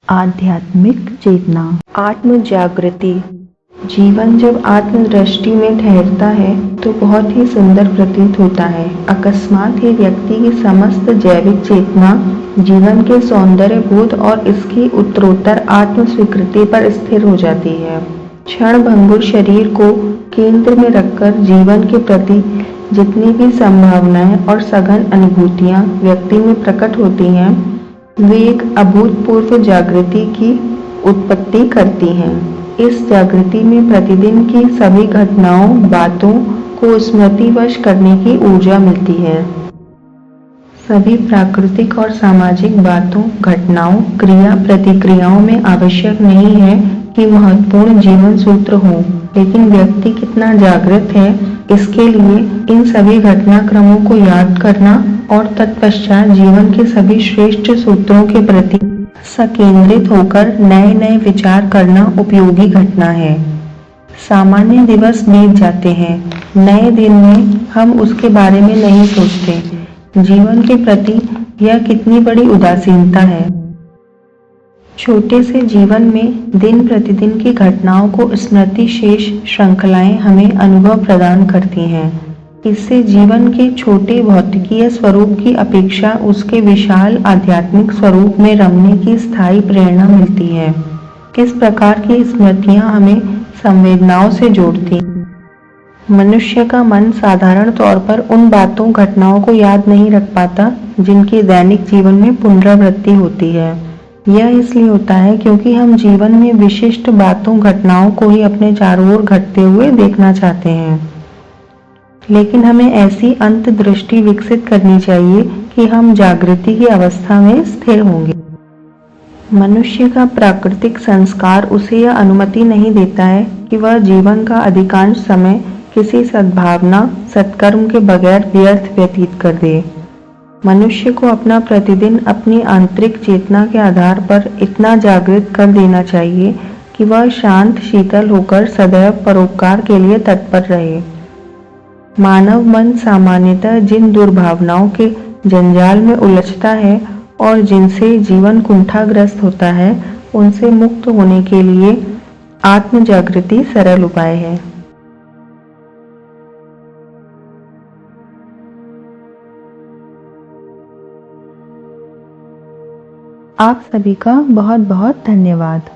आध्यात्मिक चेतना, आत्म जागृति। जीवन जब आत्म दृष्टि में ठहरता है तो बहुत ही सुंदर प्रतीत होता है। अकस्मात ही व्यक्ति की समस्त जैविक चेतना जीवन के सौंदर्य बोध और इसकी उत्तरोत्तर आत्म स्वीकृति पर स्थिर हो जाती है। क्षण भंगुर शरीर को केंद्र में रखकर जीवन के प्रति जितनी भी संभावनाएं और सघन अनुभूतियां व्यक्ति में प्रकट होती हैं, वे एक अभूतपूर्व जागृति की उत्पत्ति करती हैं। इस जागृति में प्रतिदिन की सभी घटनाओं बातों को स्मृतिवश करने की ऊर्जा मिलती है। सभी प्राकृतिक और सामाजिक बातों घटनाओं क्रिया प्रतिक्रियाओं में आवश्यक नहीं है कि महत्वपूर्ण जीवन सूत्र हो, लेकिन व्यक्ति कितना जागृत है इसके लिए इन सभी घटनाक्रमों को याद करना और तत्पश्चात जीवन के सभी श्रेष्ठ सूत्रों के प्रति सकेंद्रित होकर नए नए विचार करना उपयोगी घटना है। सामान्य दिवस बीत जाते हैं, नए दिन में हम उसके बारे में नहीं सोचते। जीवन के प्रति यह कितनी बड़ी उदासीनता है। छोटे से जीवन में दिन प्रतिदिन की घटनाओं को स्मृति शेष श्रृंखलाएं हमें अनुभव प्रदान करती हैं। इससे जीवन के छोटे भौतिकीय स्वरूप की अपेक्षा उसके विशाल आध्यात्मिक स्वरूप में रमने की स्थायी प्रेरणा मिलती है। इस प्रकार की स्मृतियां हमें संवेदनाओं से जोड़ती। मनुष्य का मन साधारण तौर पर उन बातों घटनाओं को याद नहीं रख पाता जिनकी दैनिक जीवन में पुनरावृत्ति होती है। यह इसलिए होता है क्योंकि हम जीवन में विशिष्ट बातों घटनाओं को ही अपने चारों ओर घटते हुए देखना चाहते हैं। लेकिन हमें ऐसी अंतर्दृष्टि विकसित करनी चाहिए कि हम जागृति की अवस्था में स्थिर होंगे। मनुष्य का प्राकृतिक संस्कार उसे यह अनुमति नहीं देता है कि वह जीवन का अधिकांश समय किसी सद्भावना सत्कर्म के बगैर व्यर्थ व्यतीत कर दे। मनुष्य को अपना प्रतिदिन अपनी आंतरिक चेतना के आधार पर इतना जागृत कर देना चाहिए कि वह शांत शीतल होकर सदैव परोपकार के लिए तत्पर रहे। मानव मन सामान्यतः जिन दुर्भावनाओं के जंजाल में उलझता है और जिनसे जीवन कुंठाग्रस्त होता है, उनसे मुक्त होने के लिए आत्म जागृति सरल उपाय है। आप सभी का बहुत बहुत धन्यवाद।